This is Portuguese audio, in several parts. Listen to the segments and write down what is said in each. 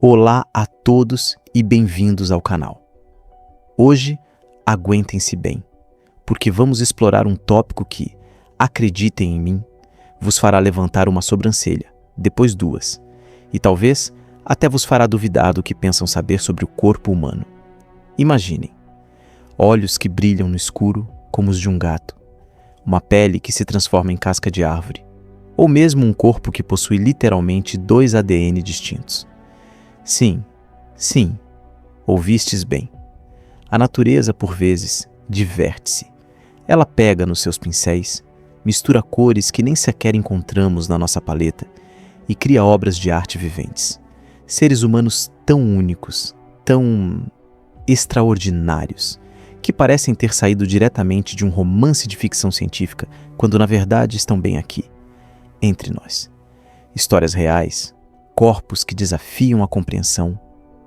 Olá a todos e bem-vindos ao canal. Hoje, aguentem-se bem, porque vamos explorar um tópico que, acreditem em mim, vos fará levantar uma sobrancelha, depois duas, e talvez até vos fará duvidar do que pensam saber sobre o corpo humano. Imaginem, olhos que brilham no escuro como os de um gato, uma pele que se transforma em casca de árvore, ou mesmo um corpo que possui literalmente 2 ADN distintos. Sim, ouvistes bem. A natureza, por vezes, diverte-se. Ela pega nos seus pincéis, mistura cores que nem sequer encontramos na nossa paleta e cria obras de arte viventes. Seres humanos tão únicos, tão extraordinários, que parecem ter saído diretamente de um romance de ficção científica, quando na verdade estão bem aqui, entre nós. Histórias reais, corpos que desafiam a compreensão,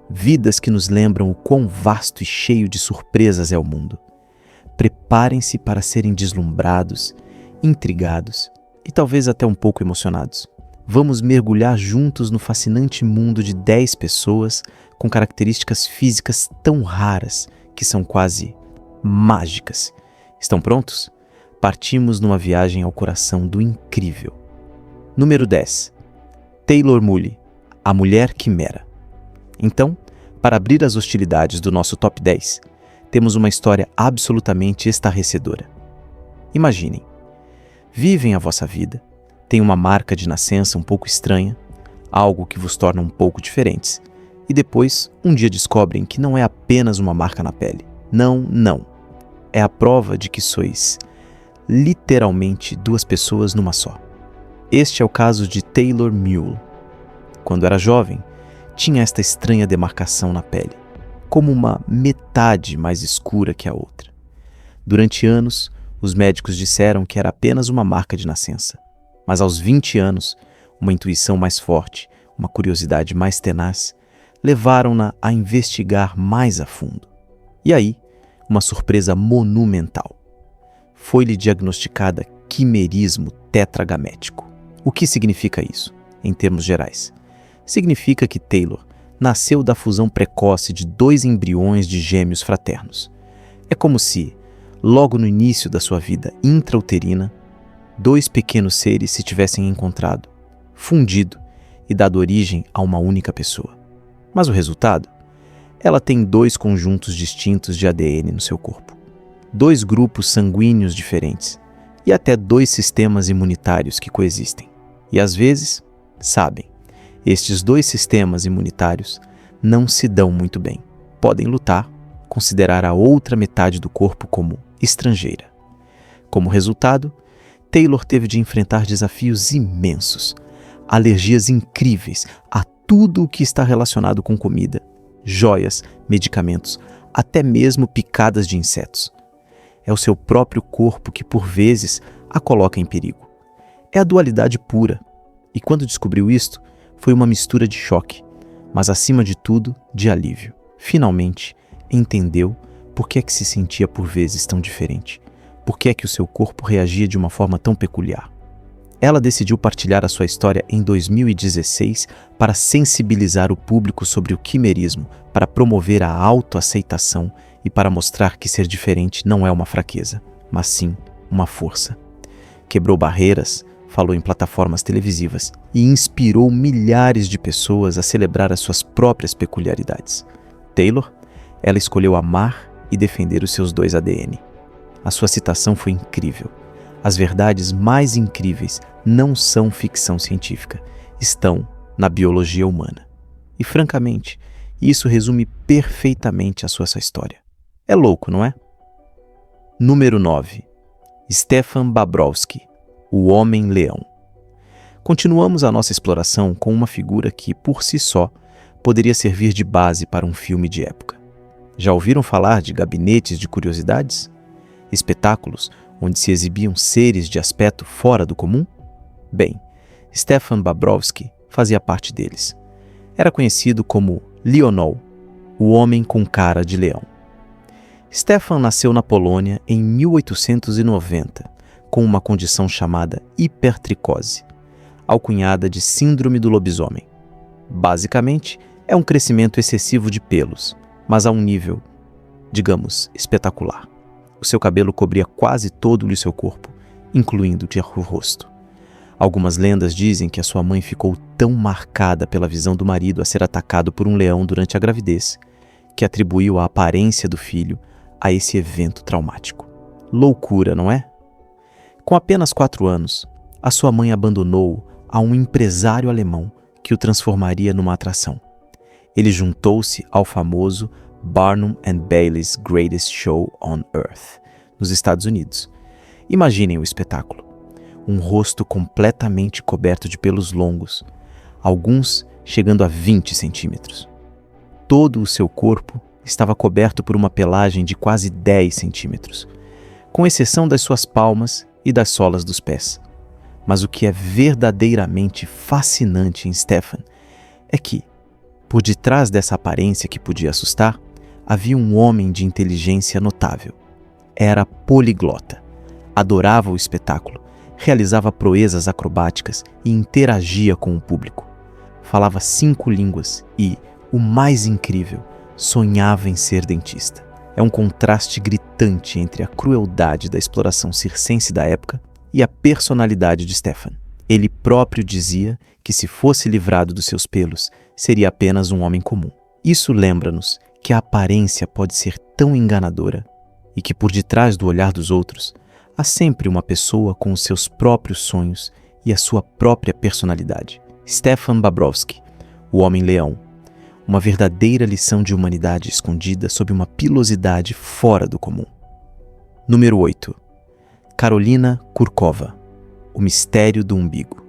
vidas que nos lembram o quão vasto e cheio de surpresas é o mundo. Preparem-se para serem deslumbrados, intrigados e talvez até um pouco emocionados. Vamos mergulhar juntos no fascinante mundo de 10 pessoas com características físicas tão raras que são quase mágicas. Estão prontos? Partimos numa viagem ao coração do incrível. Número 10. Taylor Mully, a Mulher Quimera. Então, para abrir as hostilidades do nosso top 10, temos uma história absolutamente estarrecedora. Imaginem, vivem a vossa vida, têm uma marca de nascença um pouco estranha, algo que vos torna um pouco diferentes, e depois, um dia descobrem que não é apenas uma marca na pele. Não. É a prova de que sois literalmente 2 pessoas numa só. Este é o caso de Taylor Mully. Quando era jovem, tinha esta estranha demarcação na pele, como uma metade mais escura que a outra. Durante anos, os médicos disseram que era apenas uma marca de nascença. Mas aos 20 anos, uma intuição mais forte, uma curiosidade mais tenaz, levaram-na a investigar mais a fundo. E aí, uma surpresa monumental. Foi-lhe diagnosticada quimerismo tetragamético. O que significa isso, em termos gerais? Significa que Taylor nasceu da fusão precoce de 2 embriões de gêmeos fraternos. É como se, logo no início da sua vida intrauterina, 2 pequenos seres se tivessem encontrado, fundido e dado origem a uma única pessoa. Mas o resultado? Ela tem 2 conjuntos distintos de ADN no seu corpo, 2 grupos sanguíneos diferentes e até 2 sistemas imunitários que coexistem. E às vezes, sabem, estes 2 sistemas imunitários não se dão muito bem. Podem lutar, considerar a outra metade do corpo como estrangeira. Como resultado, Taylor teve de enfrentar desafios imensos, alergias incríveis a tudo o que está relacionado com comida, joias, medicamentos, até mesmo picadas de insetos. É o seu próprio corpo que, por vezes, a coloca em perigo. É a dualidade pura. E quando descobriu isto, foi uma mistura de choque, mas acima de tudo, de alívio. Finalmente, entendeu por que é que se sentia por vezes tão diferente, por que é que o seu corpo reagia de uma forma tão peculiar. Ela decidiu partilhar a sua história em 2016 para sensibilizar o público sobre o quimerismo, para promover a autoaceitação e para mostrar que ser diferente não é uma fraqueza, mas sim uma força. Quebrou barreiras, falou em plataformas televisivas e inspirou milhares de pessoas a celebrar as suas próprias peculiaridades. Taylor, ela escolheu amar e defender os seus 2 ADN. A sua citação foi incrível. As verdades mais incríveis não são ficção científica, estão na biologia humana. E francamente, isso resume perfeitamente a sua história. É louco, não é? Número 9. Stefan Babrowski, o Homem-Leão. Continuamos a nossa exploração com uma figura que, por si só, poderia servir de base para um filme de época. Já ouviram falar de gabinetes de curiosidades? Espetáculos onde se exibiam seres de aspecto fora do comum? Bem, Stefan Babrowski fazia parte deles. Era conhecido como Lionel, o homem com cara de leão. Stefan nasceu na Polônia em 1890, com uma condição chamada hipertricose, alcunhada de síndrome do lobisomem. Basicamente, É um crescimento excessivo de pelos, mas a um nível, digamos, espetacular. O seu cabelo cobria quase todo o seu corpo, incluindo o rosto. Algumas lendas dizem que a sua mãe ficou tão marcada pela visão do marido a ser atacado por um leão durante a gravidez, que atribuiu a aparência do filho a esse evento traumático. Loucura, não é? Com apenas 4 anos, a sua mãe abandonou-o a um empresário alemão que o transformaria numa atração. Ele juntou-se ao famoso Barnum and Bailey's Greatest Show on Earth, nos Estados Unidos. Imaginem o espetáculo. Um rosto completamente coberto de pelos longos, alguns chegando a 20 centímetros. Todo o seu corpo estava coberto por uma pelagem de quase 10 centímetros, com exceção das suas palmas e das solas dos pés. Mas o que é verdadeiramente fascinante em Stefan é que, por detrás dessa aparência que podia assustar, havia um homem de inteligência notável. Era poliglota, adorava o espetáculo, realizava proezas acrobáticas e interagia com o público. Falava 5 línguas e, o mais incrível, sonhava em ser dentista. É um contraste gritante entre a crueldade da exploração circense da época e a personalidade de Stefan. Ele próprio dizia que, se fosse livrado dos seus pelos, seria apenas um homem comum. Isso lembra-nos que a aparência pode ser tão enganadora e que, por detrás do olhar dos outros, há sempre uma pessoa com os seus próprios sonhos e a sua própria personalidade. Stefan Babrowski, o Homem-Leão. Uma verdadeira lição de humanidade escondida sob uma pilosidade fora do comum. Número 8. Karolina Kurkova. O mistério do umbigo.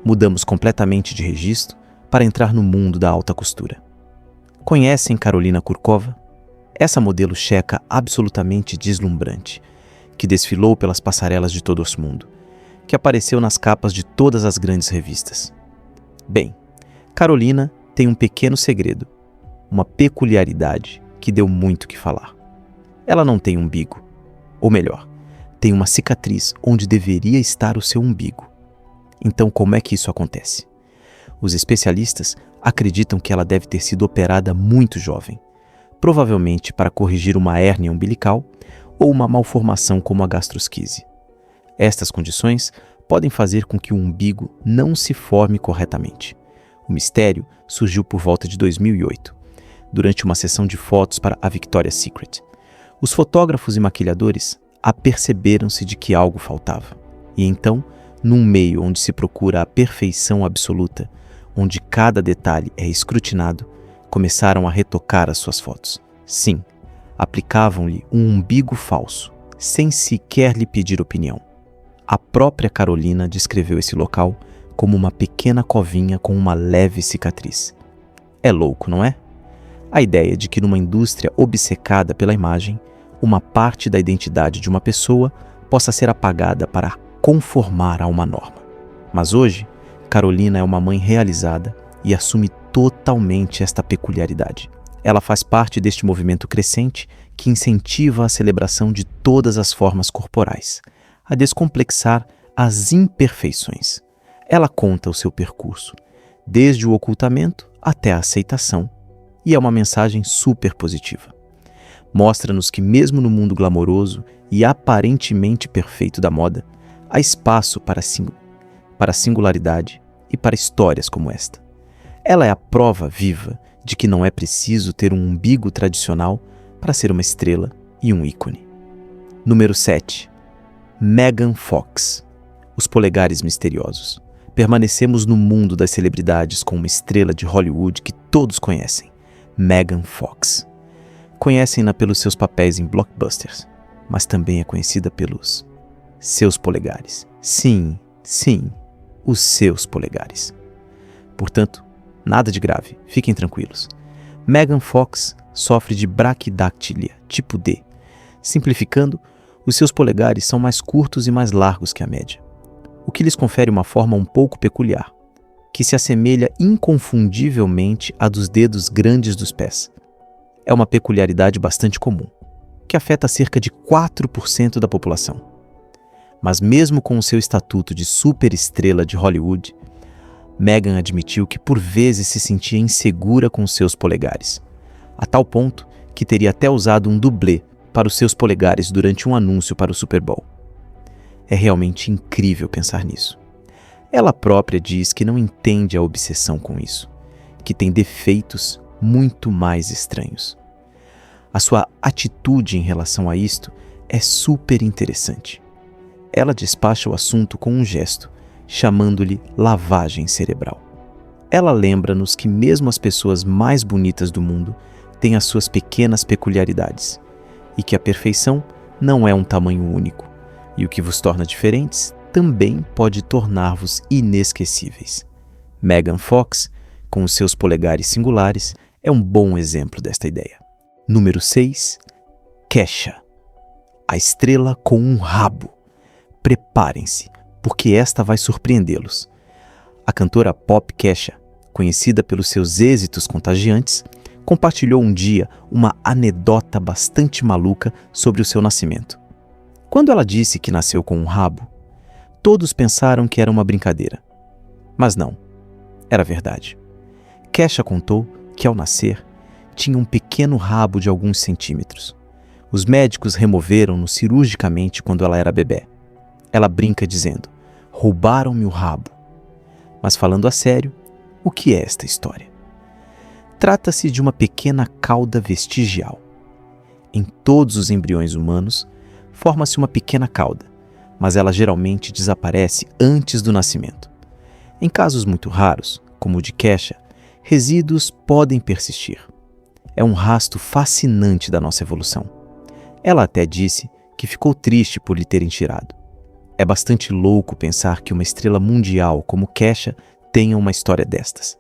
Mudamos completamente de registro para entrar no mundo da alta costura. Conhecem Karolina Kurkova? Essa modelo checa absolutamente deslumbrante, que desfilou pelas passarelas de todo o mundo, que apareceu nas capas de todas as grandes revistas. Bem, Karolina tem um pequeno segredo, uma peculiaridade que deu muito o que falar. Ela não tem umbigo, ou melhor, tem uma cicatriz onde deveria estar o seu umbigo. Então, como é que isso acontece? Os especialistas acreditam que ela deve ter sido operada muito jovem, provavelmente para corrigir uma hérnia umbilical ou uma malformação como a gastrosquise. Estas condições podem fazer com que o umbigo não se forme corretamente. O mistério surgiu por volta de 2008, durante uma sessão de fotos para a Victoria's Secret. Os fotógrafos e maquilhadores aperceberam-se de que algo faltava. E então, num meio onde se procura a perfeição absoluta, onde cada detalhe é escrutinado, começaram a retocar as suas fotos. Sim, aplicavam-lhe um umbigo falso, sem sequer lhe pedir opinião. A própria Karolina descreveu esse local como uma pequena covinha com uma leve cicatriz. É louco, não é? A ideia de que numa indústria obcecada pela imagem, uma parte da identidade de uma pessoa possa ser apagada para conformar a uma norma. Mas hoje, Karolina é uma mãe realizada e assume totalmente esta peculiaridade. Ela faz parte deste movimento crescente que incentiva a celebração de todas as formas corporais, a descomplexar as imperfeições. Ela conta o seu percurso, desde o ocultamento até a aceitação, e é uma mensagem super positiva. Mostra-nos que mesmo no mundo glamouroso e aparentemente perfeito da moda, há espaço para singularidade e para histórias como esta. Ela é a prova viva de que não é preciso ter um umbigo tradicional para ser uma estrela e um ícone. Número 7. Megan Fox. Os polegares misteriosos. Permanecemos no mundo das celebridades com uma estrela de Hollywood que todos conhecem, Megan Fox. Conhecem-na pelos seus papéis em blockbusters, mas também é conhecida pelos seus polegares. Sim, os seus polegares. Portanto, nada de grave, fiquem tranquilos. Megan Fox sofre de braquidactilia, tipo D. Simplificando, os seus polegares são mais curtos e mais largos que a média, o que lhes confere uma forma um pouco peculiar, que se assemelha inconfundivelmente à dos dedos grandes dos pés. É uma peculiaridade bastante comum, que afeta cerca de 4% da população. Mas mesmo com o seu estatuto de superestrela de Hollywood, Megan admitiu que por vezes se sentia insegura com seus polegares, a tal ponto que teria até usado um dublê para os seus polegares durante um anúncio para o Super Bowl. É realmente incrível pensar nisso. Ela própria diz que não entende a obsessão com isso, que tem defeitos muito mais estranhos. A sua atitude em relação a isto é super interessante. Ela despacha o assunto com um gesto, chamando-lhe lavagem cerebral. Ela lembra-nos que mesmo as pessoas mais bonitas do mundo têm as suas pequenas peculiaridades, e que a perfeição não é um tamanho único, e o que vos torna diferentes também pode tornar-vos inesquecíveis. Megan Fox, com os seus polegares singulares, é um bom exemplo desta ideia. Número 6. Kesha, a estrela com um rabo. Preparem-se, porque esta vai surpreendê-los. A cantora pop Kesha, conhecida pelos seus êxitos contagiantes, compartilhou um dia uma anedota bastante maluca sobre o seu nascimento. Quando ela disse que nasceu com um rabo, todos pensaram que era uma brincadeira. Mas não, era verdade. Kesha contou que ao nascer, tinha um pequeno rabo de alguns centímetros. Os médicos removeram-no cirurgicamente quando ela era bebé. Ela brinca dizendo: roubaram-me o rabo. Mas falando a sério, o que é esta história? Trata-se de uma pequena cauda vestigial. Em todos os embriões humanos, forma-se uma pequena cauda, mas ela geralmente desaparece antes do nascimento. Em casos muito raros, como o de Kesha, resíduos podem persistir. É um rastro fascinante da nossa evolução. Ela até disse que ficou triste por lhe terem tirado. É bastante louco pensar que uma estrela mundial como Kesha tenha uma história destas.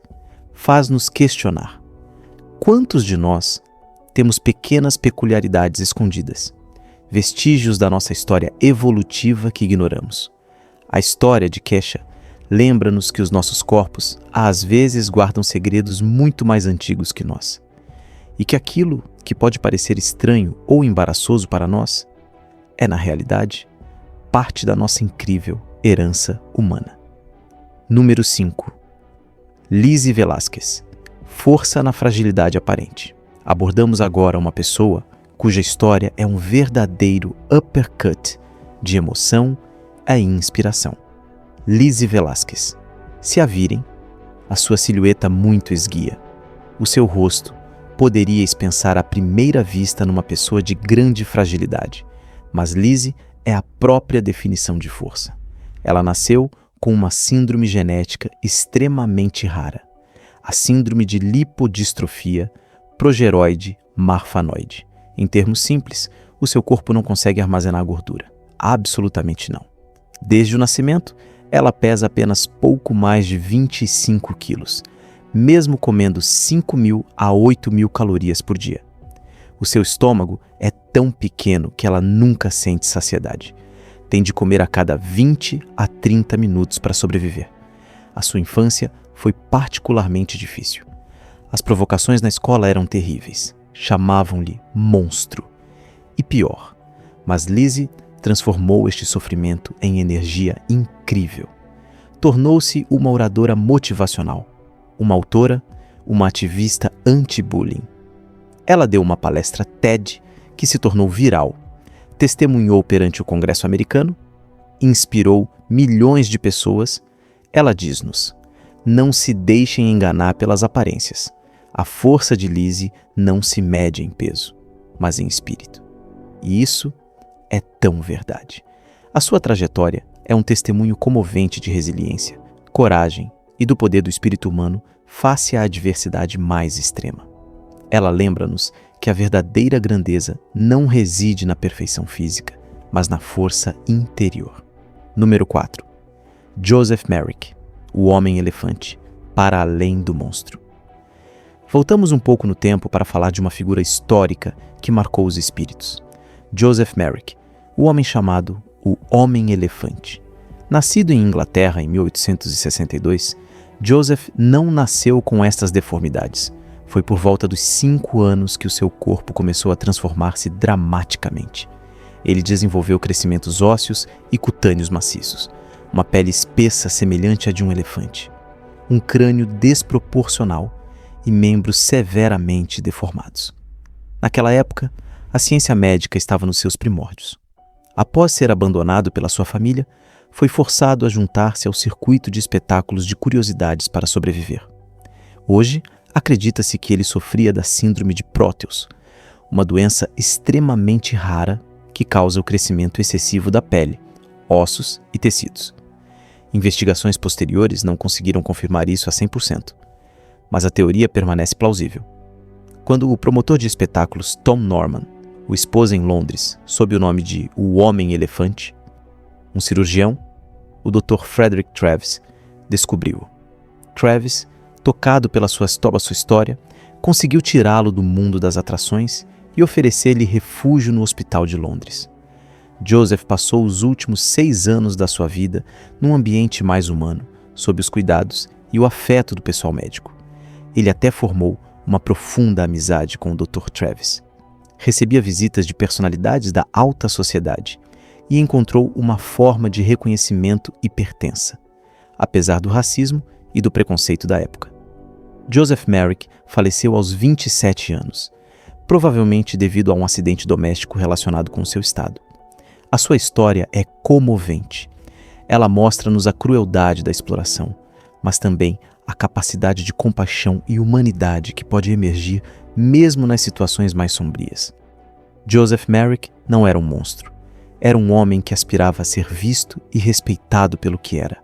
Faz-nos questionar. Quantos de nós temos pequenas peculiaridades escondidas, vestígios da nossa história evolutiva que ignoramos? A história de Kesha lembra-nos que os nossos corpos, às vezes, guardam segredos muito mais antigos que nós. E que aquilo que pode parecer estranho ou embaraçoso para nós é, na realidade, parte da nossa incrível herança humana. Número 5. Lizzie Velasquez. Força na fragilidade aparente. Abordamos agora uma pessoa cuja história é um verdadeiro uppercut de emoção e inspiração. Lizzie Velasquez. Se a virem, a sua silhueta muito esguia. O seu rosto poderíeis pensar à primeira vista numa pessoa de grande fragilidade, mas Lizzie é a própria definição de força. Ela nasceu com uma síndrome genética extremamente rara, a síndrome de lipodistrofia progeroide marfanoide. Em termos simples, o seu corpo não consegue armazenar gordura. Absolutamente não. Desde o nascimento, ela pesa apenas pouco mais de 25 quilos, mesmo comendo 5.000 a 8.000 calorias por dia. O seu estômago é tão pequeno que ela nunca sente saciedade. Tem de comer a cada 20 a 30 minutos para sobreviver. A sua infância foi particularmente difícil. As provocações na escola eram terríveis. Chamavam-lhe monstro. E pior, mas Lizzie transformou este sofrimento em energia incrível. Tornou-se uma oradora motivacional, uma autora, uma ativista anti-bullying. Ela deu uma palestra TED que se tornou viral, testemunhou perante o Congresso americano, inspirou milhões de pessoas. Ela diz-nos: não se deixem enganar pelas aparências. A força de Lizzie não se mede em peso, mas em espírito. E isso é tão verdade. A sua trajetória é um testemunho comovente de resiliência, coragem e do poder do espírito humano face à adversidade mais extrema. Ela lembra-nos que a verdadeira grandeza não reside na perfeição física, mas na força interior. Número 4. Joseph Merrick, o homem-elefante, para além do monstro. Voltamos um pouco no tempo para falar de uma figura histórica que marcou os espíritos. Joseph Merrick, o homem chamado o Homem-Elefante. Nascido em Inglaterra em 1862, Joseph não nasceu com estas deformidades. Foi por volta dos 5 anos que o seu corpo começou a transformar-se dramaticamente. Ele desenvolveu crescimentos ósseos e cutâneos maciços, uma pele espessa semelhante à de um elefante. um crânio desproporcional e membros severamente deformados. Naquela época, a ciência médica estava nos seus primórdios. Após ser abandonado pela sua família, foi forçado a juntar-se ao circuito de espetáculos de curiosidades para sobreviver. Hoje, acredita-se que ele sofria da síndrome de Proteus, uma doença extremamente rara que causa o crescimento excessivo da pele, ossos e tecidos. Investigações posteriores não conseguiram confirmar isso a 100%, mas a teoria permanece plausível. Quando o promotor de espetáculos Tom Norman o expôs em Londres sob o nome de O Homem-Elefante, um cirurgião, o Dr. Frederick Travis, descobriu-o. Travis, tocado pela sua história, conseguiu tirá-lo do mundo das atrações e oferecer-lhe refúgio no hospital de Londres. Joseph passou os últimos 6 anos da sua vida num ambiente mais humano, sob os cuidados e o afeto do pessoal médico. Ele até formou uma profunda amizade com o Dr. Travis. Recebia visitas de personalidades da alta sociedade e encontrou uma forma de reconhecimento e pertença, apesar do racismo e do preconceito da época. Joseph Merrick faleceu aos 27 anos, provavelmente devido a um acidente doméstico relacionado com seu estado. A sua história é comovente. Ela mostra-nos a crueldade da exploração, mas também a capacidade de compaixão e humanidade que pode emergir mesmo nas situações mais sombrias. Joseph Merrick não era um monstro. Era um homem que aspirava a ser visto e respeitado pelo que era,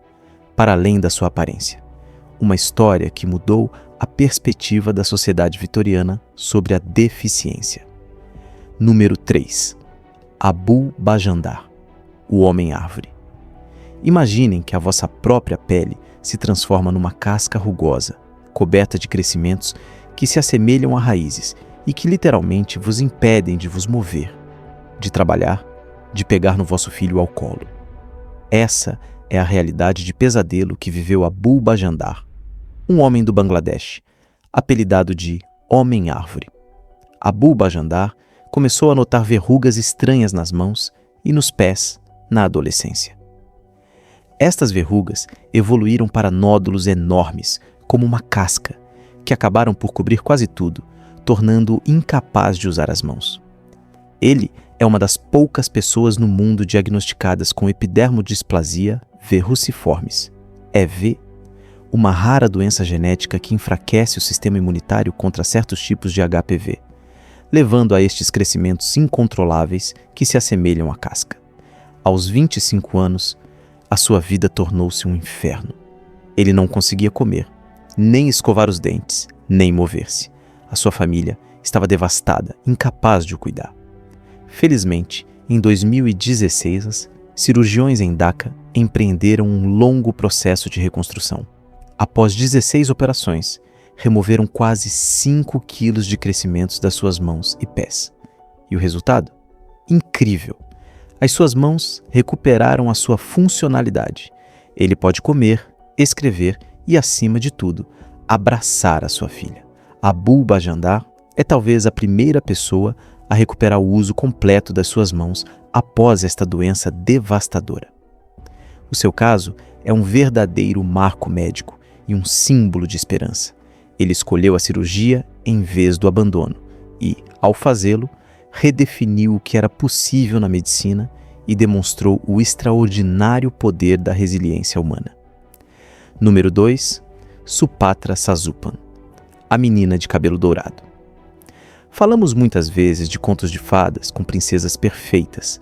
para além da sua aparência. Uma história que mudou a perspectiva da sociedade vitoriana sobre a deficiência. Número 3. Abu Bajandar, o Homem-Árvore. Imaginem que a vossa própria pele se transforma numa casca rugosa, coberta de crescimentos que se assemelham a raízes e que literalmente vos impedem de vos mover, de trabalhar, de pegar no vosso filho ao colo. Essa é a realidade de pesadelo que viveu Abu Bajandar, um homem do Bangladesh, apelidado de Homem-Árvore. Abu Bajandar começou a notar verrugas estranhas nas mãos e nos pés na adolescência. Estas verrugas evoluíram para nódulos enormes, como uma casca, que acabaram por cobrir quase tudo, tornando-o incapaz de usar as mãos. Ele é uma das poucas pessoas no mundo diagnosticadas com epidermodisplasia verruciformes, EV, uma rara doença genética que enfraquece o sistema imunitário contra certos tipos de HPV, levando a estes crescimentos incontroláveis que se assemelham à casca. Aos 25 anos, a sua vida tornou-se um inferno. Ele não conseguia comer, nem escovar os dentes, nem mover-se. A sua família estava devastada, incapaz de o cuidar. Felizmente, em 2016, cirurgiões em Dhaka empreenderam um longo processo de reconstrução. Após 16 operações, removeram quase 5 quilos de crescimentos das suas mãos e pés. E o resultado? Incrível! As suas mãos recuperaram a sua funcionalidade. Ele pode comer, escrever e, acima de tudo, abraçar a sua filha. Abu Bajandar é talvez a primeira pessoa a recuperar o uso completo das suas mãos após esta doença devastadora. O seu caso é um verdadeiro marco médico e um símbolo de esperança. Ele escolheu a cirurgia em vez do abandono e, ao fazê-lo, redefiniu o que era possível na medicina e demonstrou o extraordinário poder da resiliência humana. Número 2. Supatra Sasupan, a menina de cabelo dourado. Falamos muitas vezes de contos de fadas com princesas perfeitas,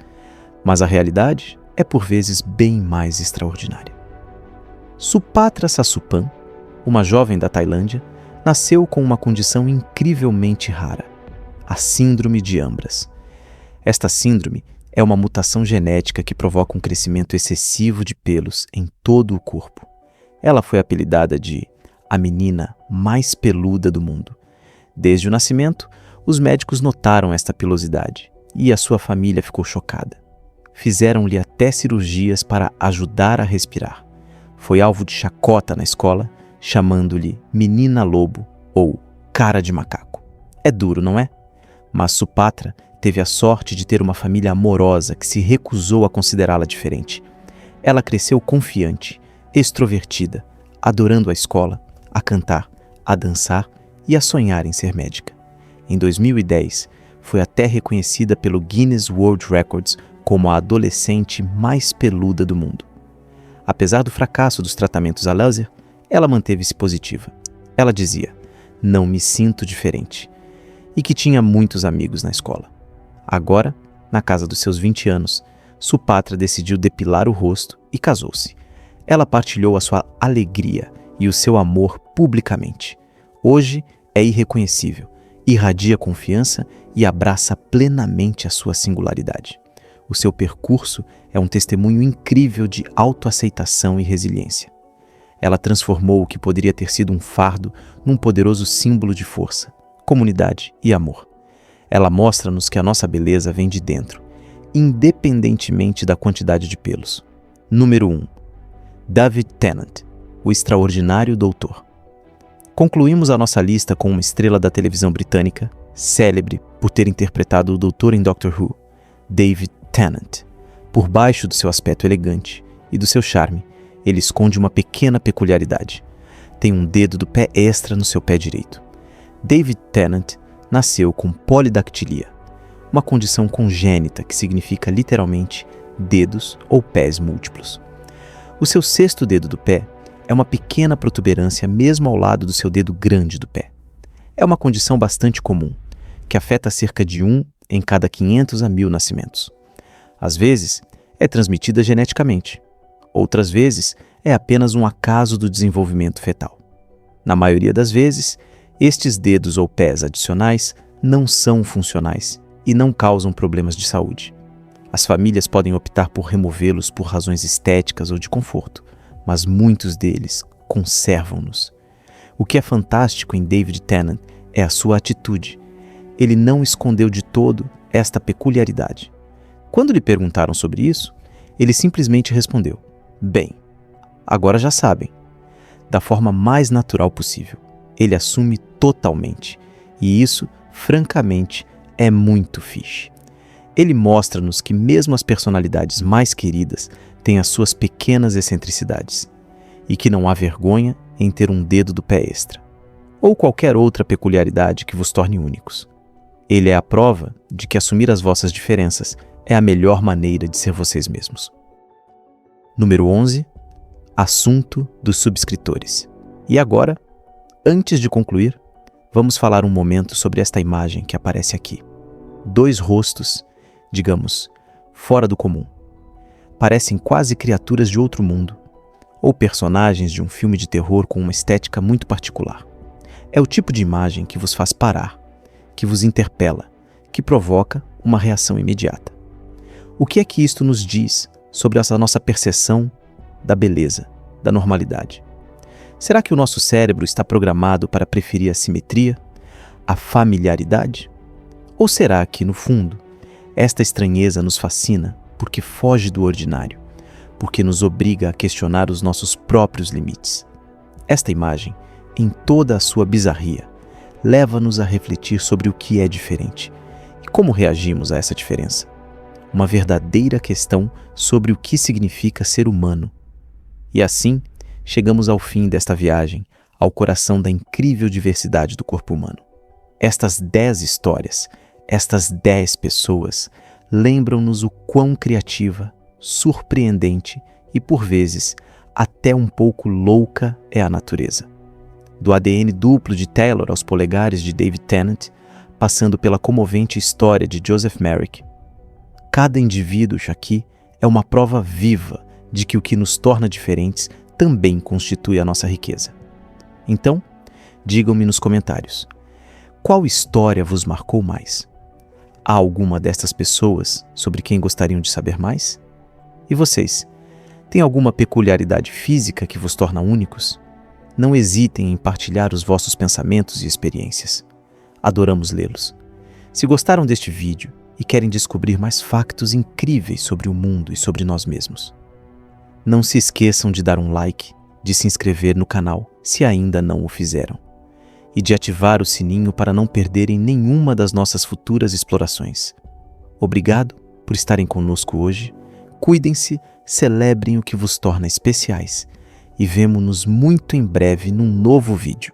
mas a realidade é por vezes bem mais extraordinária. Supatra Sasupan, uma jovem da Tailândia, nasceu com uma condição incrivelmente rara, a síndrome de Ambras. Esta síndrome é uma mutação genética que provoca um crescimento excessivo de pelos em todo o corpo. Ela foi apelidada de a menina mais peluda do mundo. Desde o nascimento, os médicos notaram esta pilosidade e a sua família ficou chocada. Fizeram-lhe até cirurgias para ajudar a respirar. Foi alvo de chacota na escola, chamando-lhe menina lobo ou cara de macaco. É duro, não é? Mas Supatra teve a sorte de ter uma família amorosa que se recusou a considerá-la diferente. Ela cresceu confiante, extrovertida, adorando a escola, a cantar, a dançar e a sonhar em ser médica. Em 2010, foi até reconhecida pelo Guinness World Records como a adolescente mais peluda do mundo. Apesar do fracasso dos tratamentos a laser, ela manteve-se positiva. Ela dizia: "Não me sinto diferente", e que tinha muitos amigos na escola. Agora, na casa dos seus 20 anos, Supatra decidiu depilar o rosto e casou-se. Ela partilhou a sua alegria e o seu amor publicamente. Hoje é irreconhecível, irradia confiança e abraça plenamente a sua singularidade. O seu percurso é um testemunho incrível de autoaceitação e resiliência. Ela transformou o que poderia ter sido um fardo num poderoso símbolo de força, comunidade e amor. Ela mostra-nos que a nossa beleza vem de dentro, independentemente da quantidade de pelos. Número 1. David Tennant, o extraordinário doutor. Concluímos a nossa lista com uma estrela da televisão britânica, célebre por ter interpretado o doutor em Doctor Who, David Tennant. Por baixo do seu aspecto elegante e do seu charme, ele esconde uma pequena peculiaridade. Tem um dedo do pé extra no seu pé direito. David Tennant nasceu com polidactilia, uma condição congênita que significa literalmente dedos ou pés múltiplos. O seu sexto dedo do pé é uma pequena protuberância mesmo ao lado do seu dedo grande do pé. É uma condição bastante comum, que afeta cerca de 1 em cada 500 a 1000 nascimentos. Às vezes, é transmitida geneticamente. Outras vezes, é apenas um acaso do desenvolvimento fetal. Na maioria das vezes, estes dedos ou pés adicionais não são funcionais e não causam problemas de saúde. As famílias podem optar por removê-los por razões estéticas ou de conforto, mas muitos deles conservam-nos. O que é fantástico em David Tennant é a sua atitude. Ele não escondeu de todo esta peculiaridade. Quando lhe perguntaram sobre isso, ele simplesmente respondeu: "Bem, agora já sabem." Da forma mais natural possível. Ele assume totalmente. E isso, francamente, é muito fixe. Ele mostra-nos que mesmo as personalidades mais queridas têm as suas pequenas excentricidades. E que não há vergonha em ter um dedo do pé extra. Ou qualquer outra peculiaridade que vos torne únicos. Ele é a prova de que assumir as vossas diferenças é a melhor maneira de ser vocês mesmos. Número 11. Assunto dos subscritores. E agora, antes de concluir, vamos falar um momento sobre esta imagem que aparece aqui. 2 rostos, digamos, fora do comum. Parecem quase criaturas de outro mundo, ou personagens de um filme de terror com uma estética muito particular. É o tipo de imagem que vos faz parar, que vos interpela, que provoca uma reação imediata. O que é que isto nos diz sobre essa nossa percepção da beleza, da normalidade? Será que o nosso cérebro está programado para preferir a simetria, a familiaridade? Ou será que, no fundo, esta estranheza nos fascina porque foge do ordinário, porque nos obriga a questionar os nossos próprios limites? Esta imagem, em toda a sua bizarria, leva-nos a refletir sobre o que é diferente e como reagimos a essa diferença. Uma verdadeira questão sobre o que significa ser humano. E assim, chegamos ao fim desta viagem, ao coração da incrível diversidade do corpo humano. Estas 10 histórias, estas 10 pessoas, lembram-nos o quão criativa, surpreendente e, por vezes, até um pouco louca é a natureza. Do ADN duplo de Taylor aos polegares de David Tennant, passando pela comovente história de Joseph Merrick. Cada indivíduo aqui é uma prova viva de que o que nos torna diferentes também constitui a nossa riqueza. Então, digam-me nos comentários, qual história vos marcou mais? Há alguma destas pessoas sobre quem gostariam de saber mais? E vocês, têm alguma peculiaridade física que vos torna únicos? Não hesitem em partilhar os vossos pensamentos e experiências. Adoramos lê-los. Se gostaram deste vídeo e querem descobrir mais factos incríveis sobre o mundo e sobre nós mesmos, não se esqueçam de dar um like, de se inscrever no canal se ainda não o fizeram, e de ativar o sininho para não perderem nenhuma das nossas futuras explorações. Obrigado por estarem conosco hoje. Cuidem-se, celebrem o que vos torna especiais e vemo-nos muito em breve num novo vídeo.